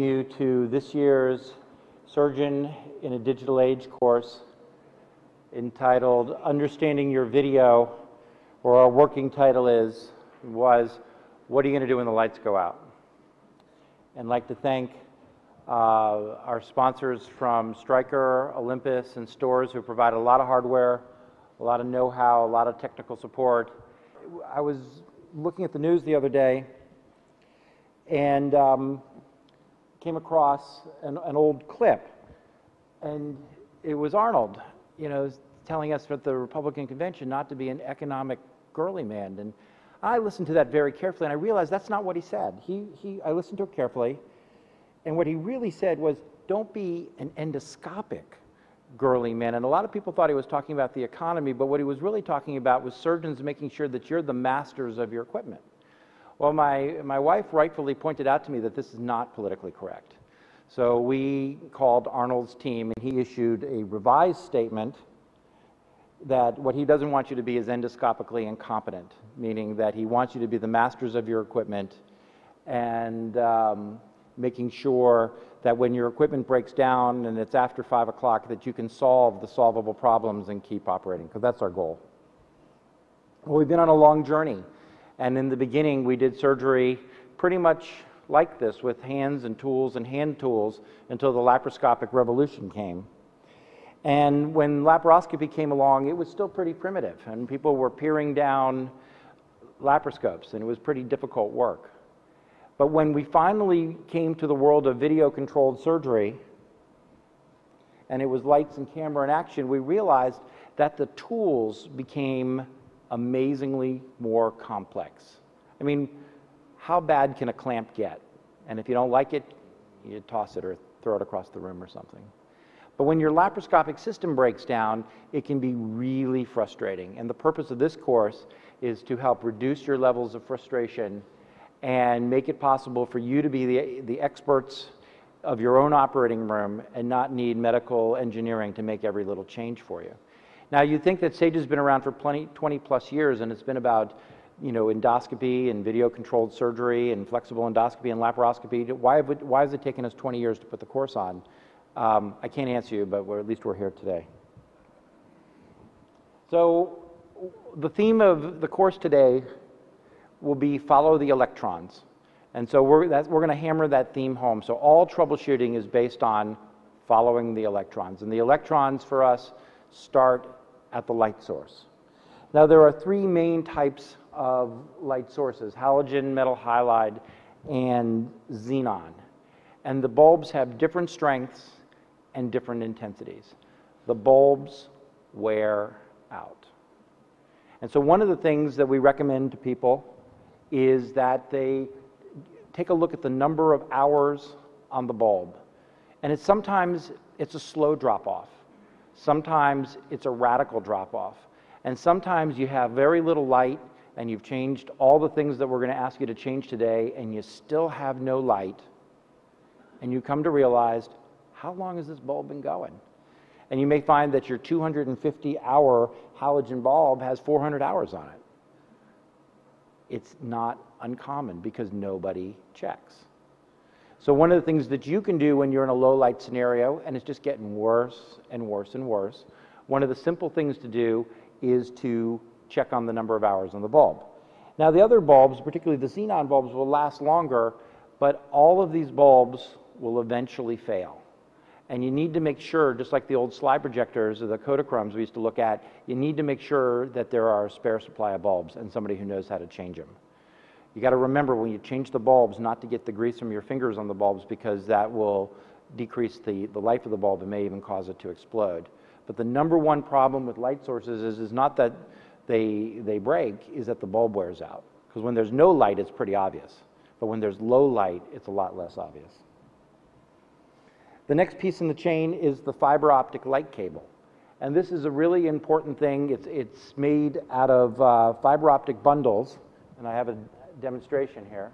You to this year's Surgeon in a Digital Age course entitled Understanding Your Video, or our working title was What Are You Going to Do When the Lights Go Out? And I'd like to thank our sponsors from Stryker, Olympus, and Stores who provide a lot of hardware, a lot of know-how, a lot of technical support. I was looking at the news the other day and came across an old clip, and it was Arnold, telling us at the Republican convention not to be an economic girly man. And I listened to that very carefully, and I realized that's not what he said. I listened to it carefully, and what he really said was, don't be an endoscopic girly man. And a lot of people thought he was talking about the economy, but what he was really talking about was surgeons making sure that you're the masters of your equipment. Well, my wife rightfully pointed out to me that this is not politically correct. So we called Arnold's team, and he issued a revised statement that what he doesn't want you to be is endoscopically incompetent, meaning that he wants you to be the masters of your equipment and making sure that when your equipment breaks down and it's after 5 o'clock, that you can solve the solvable problems and keep operating, because that's our goal. Well, we've been on a long journey. And in the beginning, we did surgery pretty much like this, with hands and tools and hand tools, until the laparoscopic revolution came. And when laparoscopy came along, it was still pretty primitive, and people were peering down laparoscopes, and it was pretty difficult work. But when we finally came to the world of video-controlled surgery, and it was lights and camera and action, we realized that the tools became amazingly more complex. I mean, how bad can a clamp get? And if you don't like it, you toss it or throw it across the room or something. But when your laparoscopic system breaks down, it can be really frustrating. And the purpose of this course is to help reduce your levels of frustration and make it possible for you to be the experts of your own operating room and not need medical engineering to make every little change for you. Now, you think that Sage has been around for 20 plus years, and it's been about endoscopy and video-controlled surgery and flexible endoscopy and laparoscopy. Why has it taken us 20 years to put the course on? I can't answer you, but at least we're here today. So the theme of the course today will be follow the electrons. And so we're going to hammer that theme home. So all troubleshooting is based on following the electrons. And the electrons for us start at the light source. Now, there are three main types of light sources: halogen, metal halide, and xenon. And the bulbs have different strengths and different intensities. The bulbs wear out. And so one of the things that we recommend to people is that they take a look at the number of hours on the bulb. And sometimes it's a slow drop-off. Sometimes it's a radical drop-off. And sometimes you have very little light, and you've changed all the things that we're going to ask you to change today, and you still have no light. And you come to realize, how long has this bulb been going? And you may find that your 250-hour halogen bulb has 400 hours on it. It's not uncommon because nobody checks. So one of the things that you can do when you're in a low light scenario, and it's just getting worse and worse and worse, one of the simple things to do is to check on the number of hours on the bulb. Now, the other bulbs, particularly the xenon bulbs, will last longer, but all of these bulbs will eventually fail. And you need to make sure, just like the old slide projectors or the Kodachromes we used to look at, you need to make sure that there are a spare supply of bulbs and somebody who knows how to change them. You got to remember when you change the bulbs not to get the grease from your fingers on the bulbs, because that will decrease the life of the bulb and may even cause it to explode. But the number one problem with light sources is not that they break, is that the bulb wears out. Because when there's no light, it's pretty obvious. But when there's low light, it's a lot less obvious. The next piece in the chain is the fiber optic light cable. And this is a really important thing. It's made out of fiber optic bundles, and I have a demonstration here.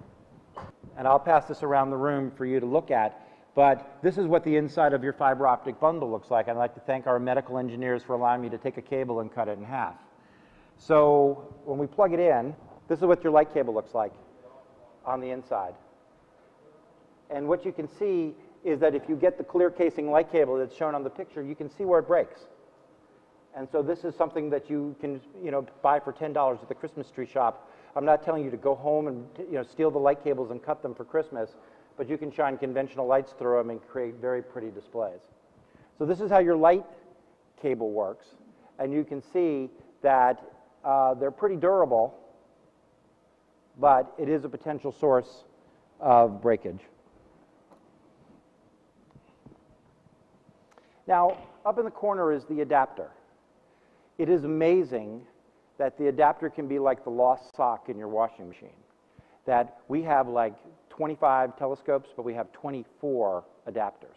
And I'll pass this around the room for you to look at. But this is what the inside of your fiber optic bundle looks like. I'd like to thank our medical engineers for allowing me to take a cable and cut it in half. So when we plug it in, this is what your light cable looks like on the inside. And what you can see is that if you get the clear casing light cable that's shown on the picture, you can see where it breaks. And so this is something that you can, buy for $10 at the Christmas tree shop. I'm not telling you to go home and, steal the light cables and cut them for Christmas, but you can shine conventional lights through them and create very pretty displays. So this is how your light cable works. And you can see that they're pretty durable, but it is a potential source of breakage. Now, up in the corner is the adapter. It is amazing that the adapter can be like the lost sock in your washing machine. That we have like 25 telescopes, but we have 24 adapters.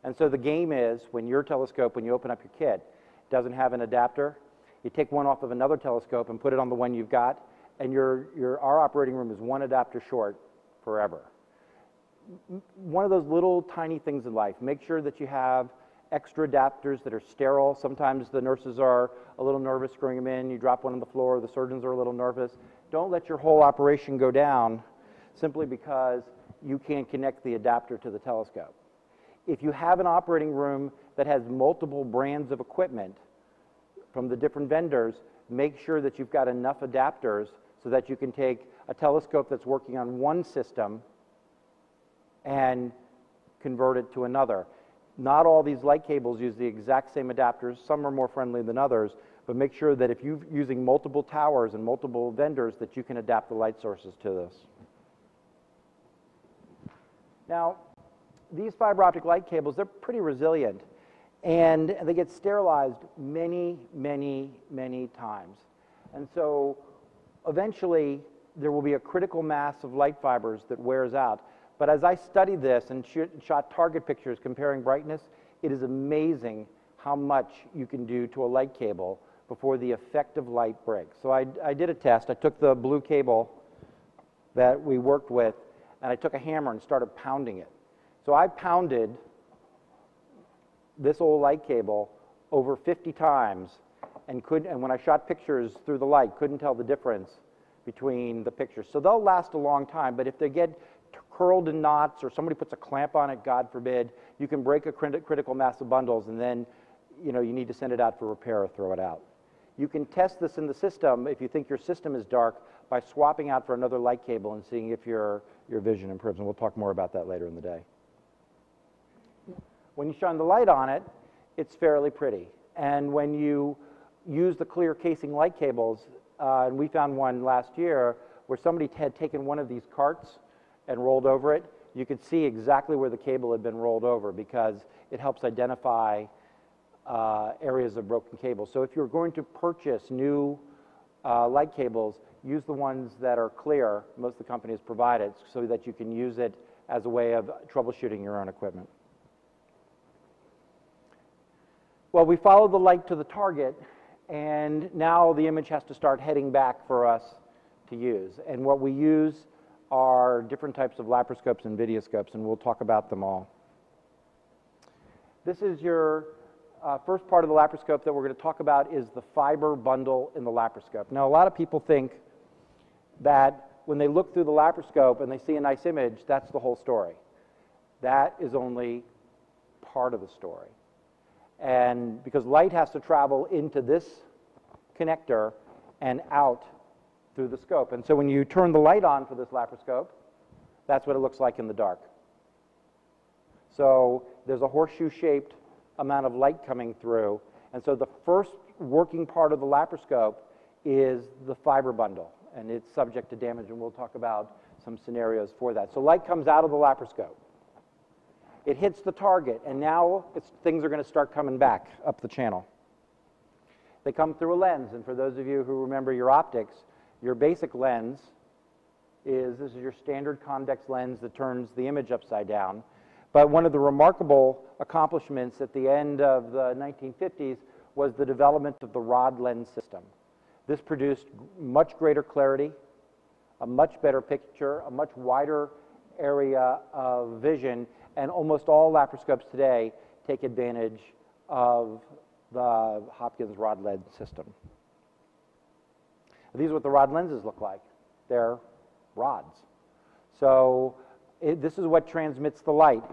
And so the game is, when your telescope, when you open up your kit, doesn't have an adapter, you take one off of another telescope and put it on the one you've got, and our operating room is one adapter short forever. One of those little tiny things in life, make sure that you have extra adapters that are sterile. Sometimes the nurses are a little nervous screwing them in. You drop one on the floor, the surgeons are a little nervous. Don't let your whole operation go down simply because you can't connect the adapter to the telescope. If you have an operating room that has multiple brands of equipment from the different vendors, make sure that you've got enough adapters so that you can take a telescope that's working on one system and convert it to another. Not all these light cables use the exact same adapters. Some are more friendly than others, but make sure that if you're using multiple towers and multiple vendors, that you can adapt the light sources to this. Now, these fiber optic light cables, they're pretty resilient, and they get sterilized many, many, many times. And so eventually there will be a critical mass of light fibers that wears out. But as I studied this and shot target pictures comparing brightness, it is amazing how much you can do to a light cable before the effective light breaks. So I did a test. I took the blue cable that we worked with, and I took a hammer and started pounding it. So I pounded this old light cable over 50 times, and when I shot pictures through the light, couldn't tell the difference between the pictures. So they'll last a long time, but if they get curled in knots or somebody puts a clamp on it, God forbid, you can break a critical mass of bundles, and then you need to send it out for repair or throw it out. You can test this in the system if you think your system is dark by swapping out for another light cable and seeing if your vision improves, and we'll talk more about that later in the day. When you shine the light on it, it's fairly pretty. And when you use the clear casing light cables, and we found one last year where somebody had taken one of these carts and rolled over it, you could see exactly where the cable had been rolled over because it helps identify areas of broken cable. So if you're going to purchase new light cables, use the ones that are clear. Most of the companies provide it so that you can use it as a way of troubleshooting your own equipment. Well, we followed the light to the target, and now the image has to start heading back for us to use. And what we use are different types of laparoscopes and videoscopes, and we'll talk about them all. This is your first part of the laparoscope that we're going to talk about is the fiber bundle in the laparoscope. Now, a lot of people think that when they look through the laparoscope and they see a nice image, that's the whole story. That is only part of the story. And because light has to travel into this connector and out through the scope. And so when you turn the light on for this laparoscope, that's what it looks like in the dark. So there's a horseshoe-shaped amount of light coming through. And so the first working part of the laparoscope is the fiber bundle, and it's subject to damage, and we'll talk about some scenarios for that. So light comes out of the laparoscope. It hits the target, and now things are going to start coming back up the channel. They come through a lens, and for those of you who remember your optics, your basic lens this is your standard convex lens that turns the image upside down. But one of the remarkable accomplishments at the end of the 1950s was the development of the rod lens system. This produced much greater clarity, a much better picture, a much wider area of vision, and almost all laparoscopes today take advantage of the Hopkins rod lens system. These are what the rod lenses look like. They're rods. So this is what transmits the light.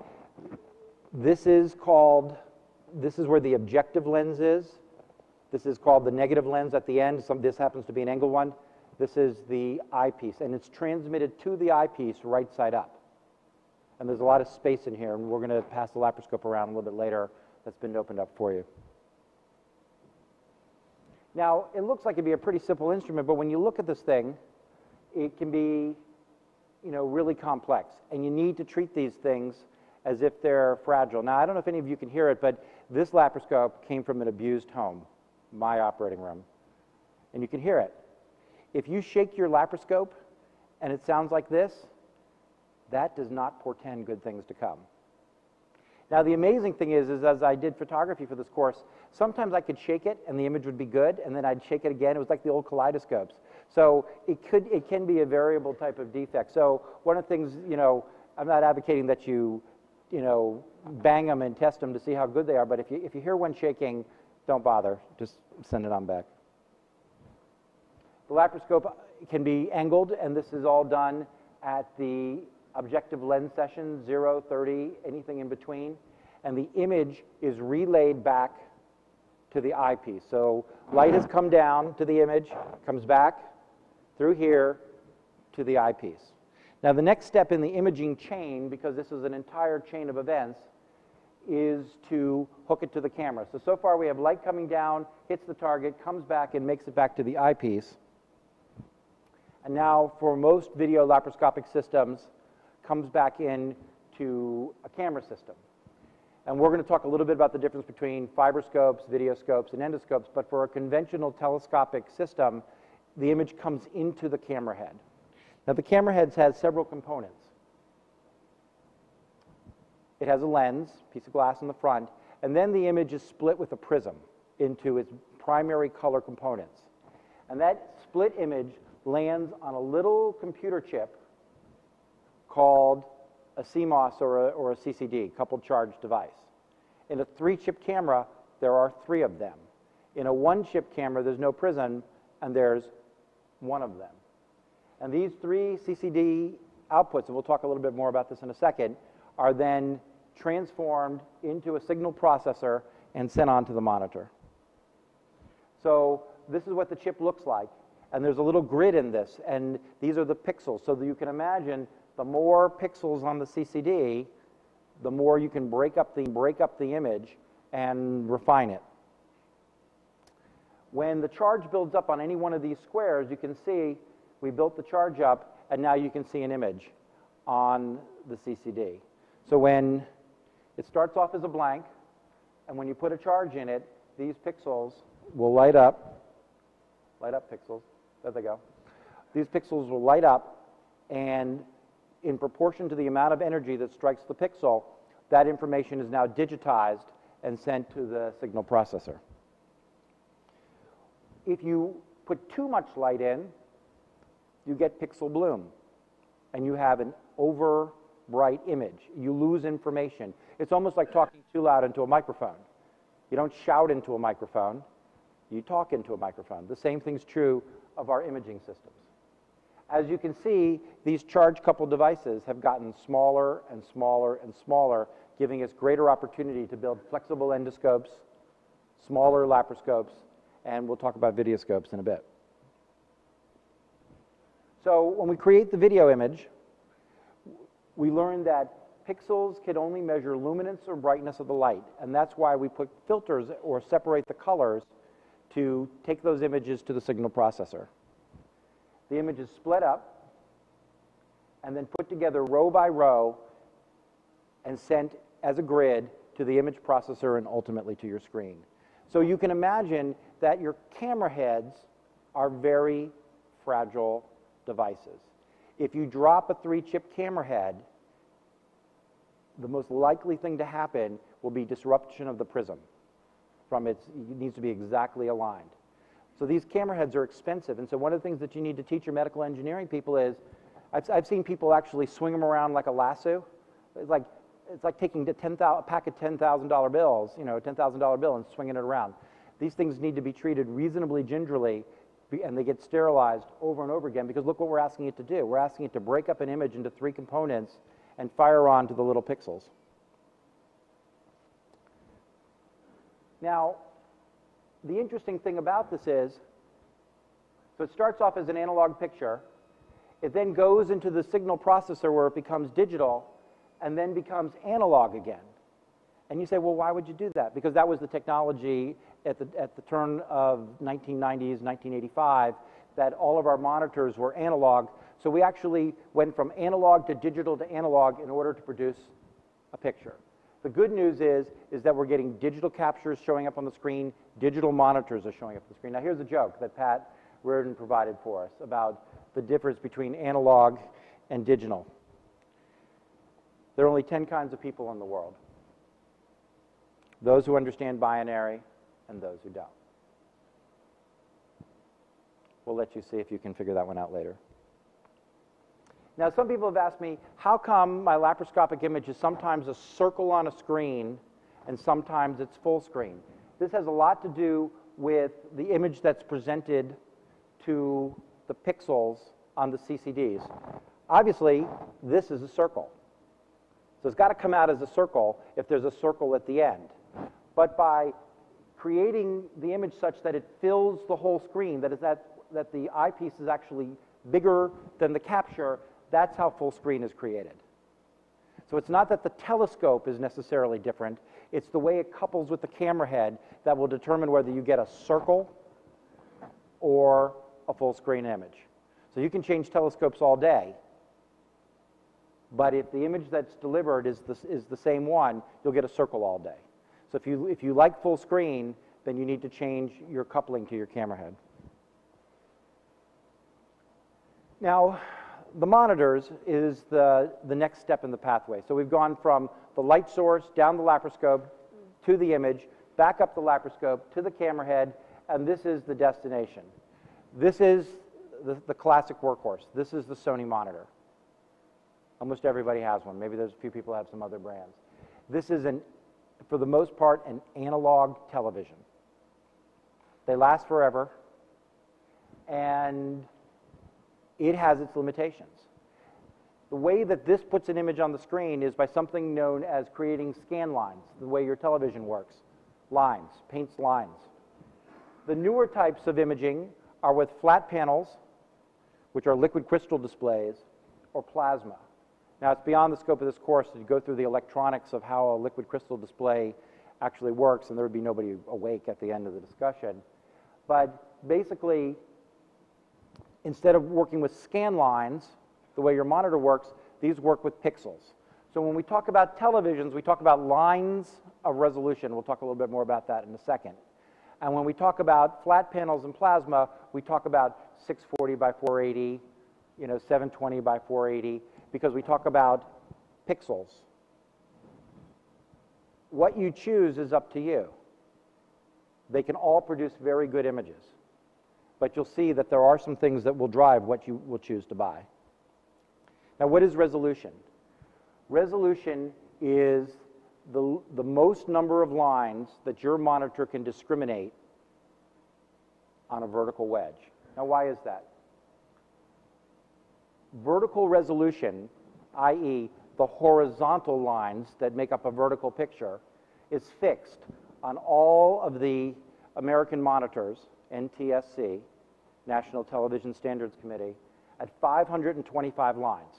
This is where the objective lens is. This is called the negative lens at the end. This happens to be an angled one. This is the eyepiece, and it's transmitted to the eyepiece right side up. And there's a lot of space in here, and we're going to pass the laparoscope around a little bit later. That's been opened up for you. Now, it looks like it'd be a pretty simple instrument, but when you look at this thing, it can be, really complex, and you need to treat these things as if they're fragile. Now, I don't know if any of you can hear it, but this laparoscope came from an abused home, my operating room, and you can hear it. If you shake your laparoscope and it sounds like this, that does not portend good things to come. Now, the amazing thing is as I did photography for this course, sometimes I could shake it and the image would be good, and then I'd shake it again. It was like the old kaleidoscopes. So it can be a variable type of defect. So one of the things, I'm not advocating that you bang them and test them to see how good they are, but if you hear one shaking, don't bother. Just send it on back. The laparoscope can be angled, and this is all done at the objective lens session, 0, 30, anything in between. And the image is relayed back to the eyepiece. So light has come down to the image, comes back through here to the eyepiece. Now, the next step in the imaging chain, because this is an entire chain of events, is to hook it to the camera. So far we have light coming down, hits the target, comes back, and makes it back to the eyepiece. And now, for most video laparoscopic systems, comes back into a camera system. And we're going to talk a little bit about the difference between Fiberscopes, Videoscopes, and Endoscopes, but for a conventional telescopic system, the image comes into the camera head. Now, the camera head has several components. It has a lens, piece of glass in the front, and then the image is split with a prism into its primary color components. And that split image lands on a little computer chip called a CMOS or a CCD, coupled charge device. In a 3-chip camera, there are 3 of them. In a 1-chip camera, there's no prism, and there's 1 of them. And these 3 CCD outputs, and we'll talk a little bit more about this in a second, are then transformed into a signal processor and sent on to the monitor. So this is what the chip looks like. And there's a little grid in this, and these are the pixels. So that you can imagine the more pixels on the CCD, the more you can break up the image and refine it. When the charge builds up on any one of these squares, you can see we built the charge up, and now you can see an image on the CCD. So when it starts off as a blank, and when you put a charge in it, these pixels will light up pixels. There they go. These pixels will light up, and in proportion to the amount of energy that strikes the pixel, that information is now digitized and sent to the signal processor. If you put too much light in, you get pixel bloom, and you have an over bright image. You lose information. It's almost like talking too loud into a microphone. You don't shout into a microphone, you talk into a microphone. The same thing's true of our imaging systems. As you can see, these charge-coupled devices have gotten smaller and smaller and smaller, giving us greater opportunity to build flexible endoscopes, smaller laparoscopes, and we'll talk about videoscopes in a bit. So when we create the video image, we learned that pixels can only measure luminance or brightness of the light, and that's why we put filters or separate the colors to take those images to the signal processor. The image is split up and then put together row by row and sent as a grid to the image processor and ultimately to your screen. So you can imagine that your camera heads are very fragile devices. If you drop a 3-chip camera head, the most likely thing to happen will be disruption of the prism. It needs to be exactly aligned. So these camera heads are expensive, and so one of the things that you need to teach your medical engineering people is, I've seen people actually swing them around like a lasso. It's like taking a pack of $10,000 bills, a $10,000 bill and swinging it around. These things need to be treated reasonably gingerly, and they get sterilized over and over again, because look what we're asking it to do. We're asking it to break up an image into 3 components and fire onto the little pixels. Now, the interesting thing about this is, so it starts off as an analog picture. It then goes into the signal processor where it becomes digital and then becomes analog again. And you say, well, why would you do that? Because that was the technology at the turn of 1990s, 1985, that all of our monitors were analog. So we actually went from analog to analog in order to produce a picture. The good news is that we're getting digital captures showing up on the screen, digital monitors are showing up on the screen. Now here's a joke that Pat Reardon provided for us about the difference between analog and digital. There are only 10 kinds of people in the world. Those who understand binary and those who don't. We'll let you see if you can figure that one out later. Now, some people have asked me, how come my laparoscopic image is sometimes a circle on a screen and sometimes it's full screen? This has a lot to do with the image that's presented to the pixels on the CCDs. Obviously, this is a circle. So it's got to come out as a circle if there's a circle at the end. But by creating the image such that it fills the whole screen, that the eyepiece is actually bigger than the capture, that's how full screen is created. So it's not that the telescope is necessarily different, it's the way it couples with the camera head that will determine whether you get a circle or a full screen image. So you can change telescopes all day, but if the image that's delivered is the same one, you'll get a circle all day. So if you like full screen, then you need to change your coupling to your camera head. Now, the monitors is the next step in the pathway. So we've gone from the light source down the laparoscope to the image, back up the laparoscope to the camera head, and this is the destination. This is the classic workhorse. This is the Sony monitor. Almost everybody has one. Maybe there's a few people who have some other brands. This is, for the most part, an analog television. They last forever, and it has its limitations. The way that this puts an image on the screen is by something known as creating scan lines, the way your television works. Lines, paints lines. The newer types of imaging are with flat panels, which are liquid crystal displays, or plasma. Now, it's beyond the scope of this course to go through the electronics of how a liquid crystal display actually works, and there would be nobody awake at the end of the discussion. But basically, instead of working with scan lines, the way your monitor works, these work with pixels. So when we talk about televisions, we talk about lines of resolution. We'll talk a little bit more about that in a second. And when we talk about flat panels and plasma, we talk about 640 by 480, 720 by 480, because we talk about pixels. What you choose is up to you. They can all produce very good images, but you'll see that there are some things that will drive what you will choose to buy. Now, what is resolution? Resolution is the most number of lines that your monitor can discriminate on a vertical wedge. Now, why is that? Vertical resolution, i.e., the horizontal lines that make up a vertical picture, is fixed on all of the American monitors, NTSC, National Television Standards Committee, at 525 lines.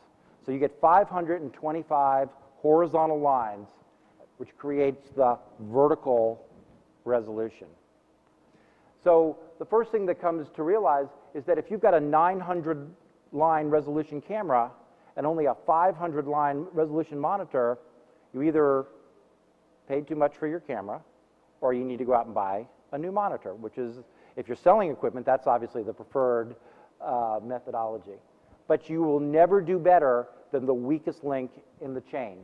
So you get 525 horizontal lines, which creates the vertical resolution. So the first thing that comes to realize is that if you've got a 900-line resolution camera and only a 500-line resolution monitor, you either paid too much for your camera, or you need to go out and buy a new monitor, which is, if you're selling equipment, that's obviously the preferred methodology. But you will never do better than the weakest link in the chain.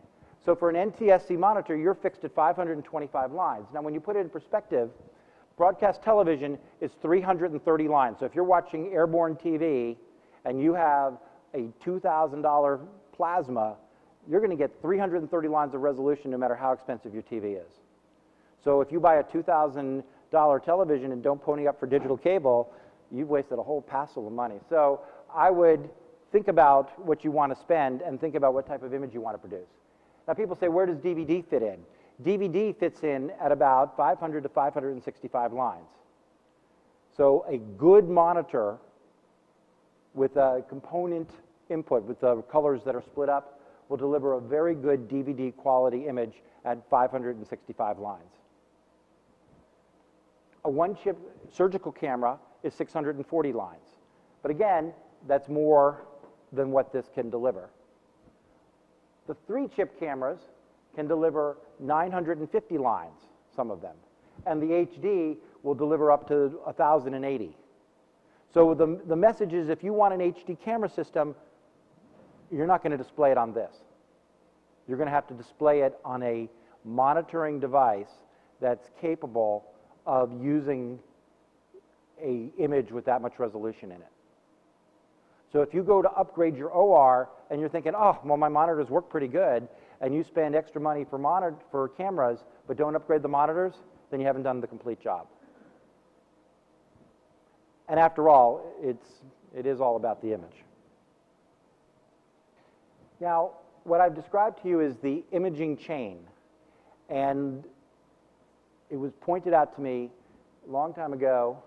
So for an NTSC monitor, you're fixed at 525 lines. Now, when you put it in perspective, broadcast television is 330 lines. So if you're watching airborne TV and you have a $2,000 plasma, you're going to get 330 lines of resolution no matter how expensive your TV is. So if you buy a $2,000 television and don't pony up for digital cable, you've wasted a whole passel of money. So I would think about what you want to spend and think about what type of image you want to produce. Now people say, where does DVD fit in? DVD fits in at about 500 to 565 lines. So a good monitor with a component input, with the colors that are split up, will deliver a very good DVD quality image at 565 lines. A one-chip surgical camera is 640 lines. But again, that's more than what this can deliver. The three-chip cameras can deliver 950 lines, some of them. And the HD will deliver up to 1,080. So the message is, if you want an HD camera system, you're not going to display it on this. You're going to have to display it on a monitoring device that's capable of using an image with that much resolution in it. So if you go to upgrade your OR and you're thinking, oh, well, my monitors work pretty good, and you spend extra money for cameras but don't upgrade the monitors, then you haven't done the complete job. And after all, it is all about the image. Now, what I've described to you is the imaging chain. And it was pointed out to me a long time ago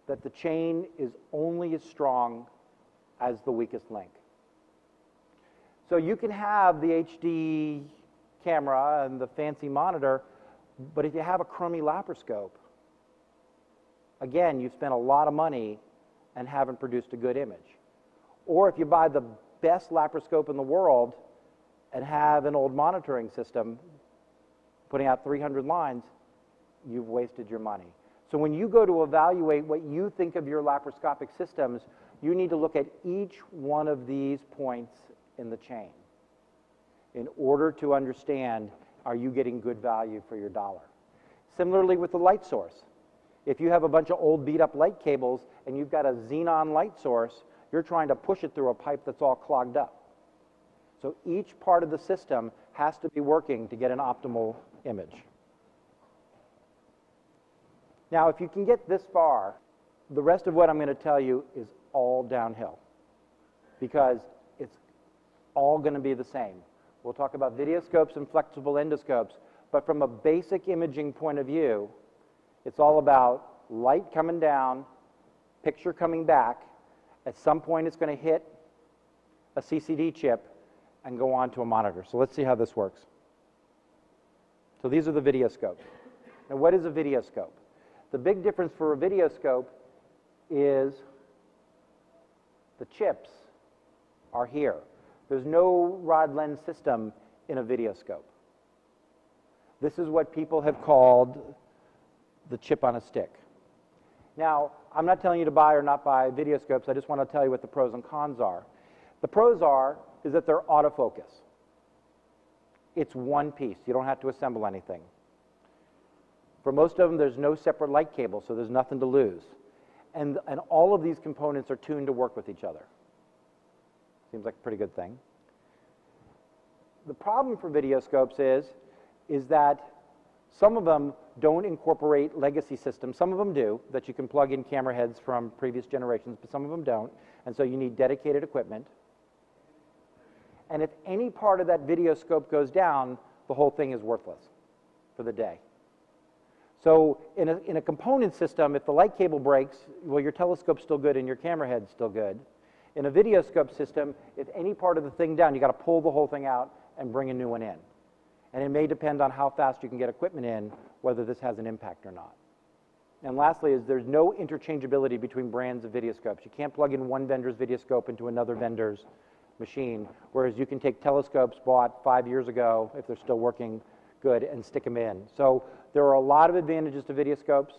that the chain is only as strong as the weakest link. So you can have the HD camera and the fancy monitor, but if you have a crummy laparoscope, again, you've spent a lot of money and haven't produced a good image. Or if you buy the best laparoscope in the world and have an old monitoring system putting out 300 lines, you've wasted your money. So when you go to evaluate what you think of your laparoscopic systems, you need to look at each one of these points in the chain in order to understand, are you getting good value for your dollar? Similarly with the light source. If you have a bunch of old beat-up light cables and you've got a xenon light source, you're trying to push it through a pipe that's all clogged up. So each part of the system has to be working to get an optimal image. Now, if you can get this far, the rest of what I'm going to tell you is all downhill, because it's all going to be the same. We'll talk about videoscopes and flexible endoscopes, but from a basic imaging point of view, it's all about light coming down, picture coming back. At some point, it's going to hit a CCD chip and go on to a monitor. So let's see how this works. So these are the videoscopes. Now, what is a videoscope? The big difference for a videoscope is the chips are here. There's no rod lens system in a videoscope. This is what people have called the chip on a stick. Now, I'm not telling you to buy or not buy videoscopes. I just want to tell you what the pros and cons are. The pros is that they're autofocus. It's one piece. You don't have to assemble anything. For most of them, there's no separate light cable, so there's nothing to lose. And all of these components are tuned to work with each other. Seems like a pretty good thing. The problem for videoscopes is that some of them don't incorporate legacy systems. Some of them do, that you can plug in camera heads from previous generations, but some of them don't. And so you need dedicated equipment. And if any part of that videoscope goes down, the whole thing is worthless for the day. So in a component system, if the light cable breaks, well, your telescope's still good and your camera head's still good. In a videoscope system, if any part of the thing down, you got to pull the whole thing out and bring a new one in. And it may depend on how fast you can get equipment in, whether this has an impact or not. And lastly is there's no interchangeability between brands of videoscopes. You can't plug in one vendor's videoscope into another vendor's machine, whereas you can take telescopes bought 5 years ago, if they're still working good, and stick them in. So there are a lot of advantages to videoscopes,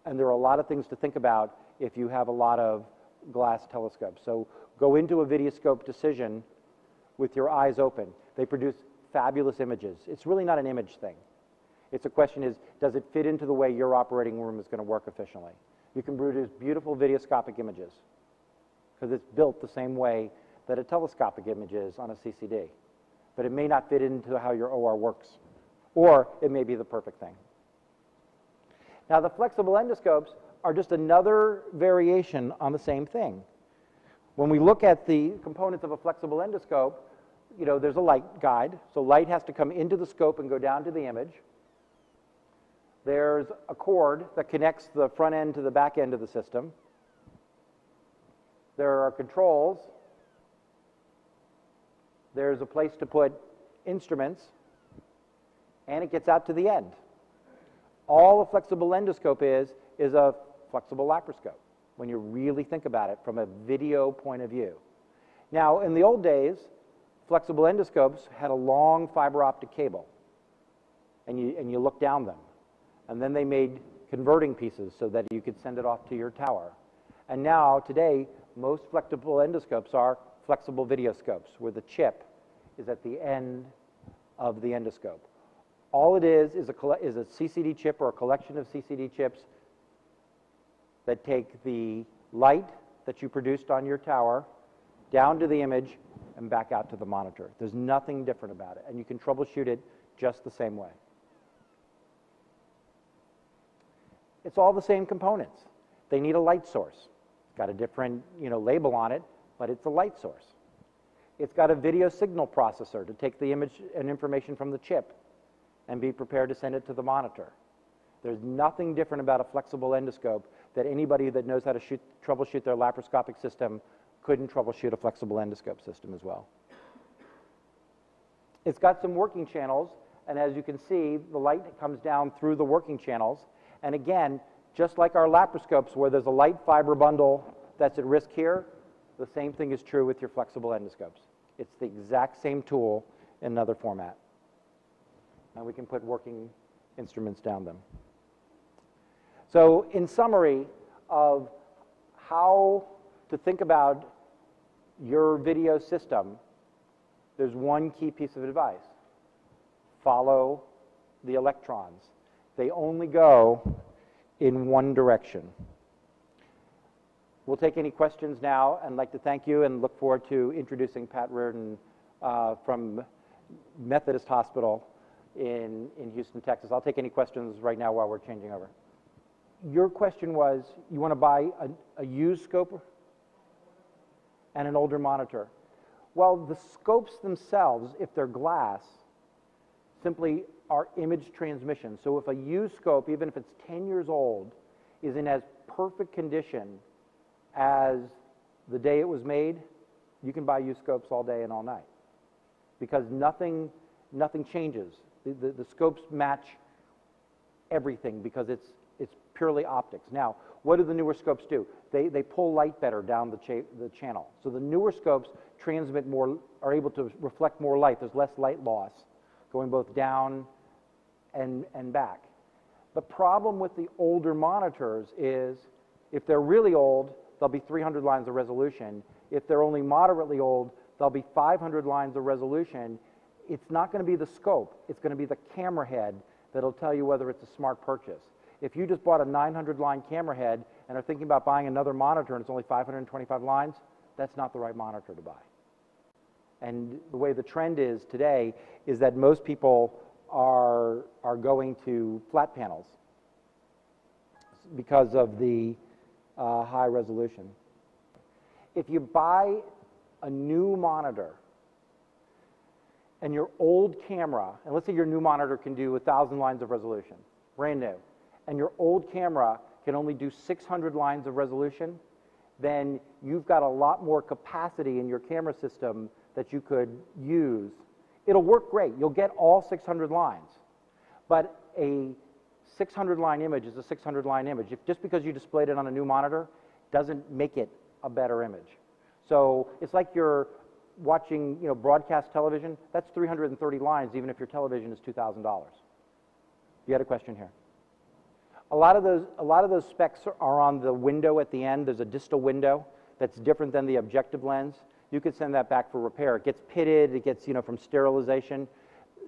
and there are a lot of things to think about if you have a lot of glass telescopes. So go into a videoscope decision with your eyes open. They produce fabulous images. It's really not an image thing. It's a question is, does it fit into the way your operating room is going to work efficiently? You can produce beautiful videoscopic images because it's built the same way that a telescopic image is on a CCD. But it may not fit into how your OR works. Or it may be the perfect thing. Now, the flexible endoscopes are just another variation on the same thing. When we look at the components of a flexible endoscope, you know, there's a light guide. So light has to come into the scope and go down to the image. There's a cord that connects the front end to the back end of the system. There are controls. There's a place to put instruments, and it gets out to the end. All a flexible endoscope is a flexible laparoscope, when you really think about it from a video point of view. Now, in the old days, flexible endoscopes had a long fiber optic cable, and you look down them. And then they made converting pieces so that you could send it off to your tower. And now, today, most flexible endoscopes are flexible videoscopes, where the chip is at the end of the endoscope. All it is a CCD chip or a collection of CCD chips that take the light that you produced on your tower down to the image and back out to the monitor. There's nothing different about it, and you can troubleshoot it just the same way. It's all the same components. They need a light source. It's got a different, you know, label on it, but it's a light source. It's got a video signal processor to take the image and information from the chip and be prepared to send it to the monitor. There's nothing different about a flexible endoscope that anybody that knows how to troubleshoot their laparoscopic system couldn't troubleshoot a flexible endoscope system as well. It's got some working channels, and as you can see, the light comes down through the working channels. And again, just like our laparoscopes where there's a light fiber bundle that's at risk here, the same thing is true with your flexible endoscopes. It's the exact same tool in another format. And we can put working instruments down them. So in summary of how to think about your video system, there's one key piece of advice. Follow the electrons. They only go in one direction. We'll take any questions now, and I'd like to thank you and look forward to introducing Pat Reardon from Methodist Hospital in Houston, Texas. I'll take any questions right now while we're changing over. Your question was, you want to buy a used scope and an older monitor. Well, the scopes themselves, if they're glass, simply are image transmission. So if a used scope, even if it's 10 years old, is in as perfect condition as the day it was made, you can buy used scopes all day and all night, because nothing changes. The scopes match everything because it's purely optics. Now, what do the newer scopes do? They pull light better down the channel. So the newer scopes transmit more, are able to reflect more light. There's less light loss going both down and back. The problem with the older monitors is if they're really old, they'll be 300 lines of resolution. If they're only moderately old, they'll be 500 lines of resolution. It's not going to be the scope. It's going to be the camera head that'll tell you whether it's a smart purchase. If you just bought a 900-line camera head and are thinking about buying another monitor and it's only 525 lines, that's not the right monitor to buy. And the way the trend is today is that most people are going to flat panels because of the high resolution. If you buy a new monitor and your old camera, and let's say your new monitor can do 1,000 lines of resolution, brand new, and your old camera can only do 600 lines of resolution, then you've got a lot more capacity in your camera system that you could use. It'll work great. You'll get all 600 lines. But a 600-line image is a 600-line image. Just because you displayed it on a new monitor doesn't make it a better image. So it's like you're watching, you know, broadcast television. That's 330 lines, even if your television is $2,000. You had a question here. A lot of those specs are on the window at the end. There's a distal window that's different than the objective lens. You could send that back for repair. It gets pitted. It gets, you know, from sterilization.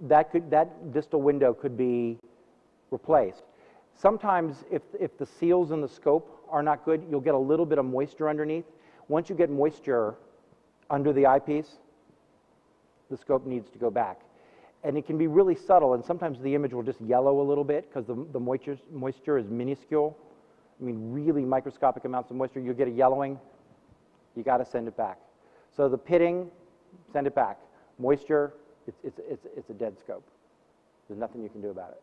That distal window could be replaced. Sometimes, if the seals in the scope are not good, you'll get a little bit of moisture underneath. Once you get moisture under the eyepiece, the scope needs to go back. And it can be really subtle, and sometimes the image will just yellow a little bit because the moisture is minuscule. I mean, really microscopic amounts of moisture. You'll get a yellowing. You got to send it back. So the pitting, send it back. Moisture, it's a dead scope. There's nothing you can do about it.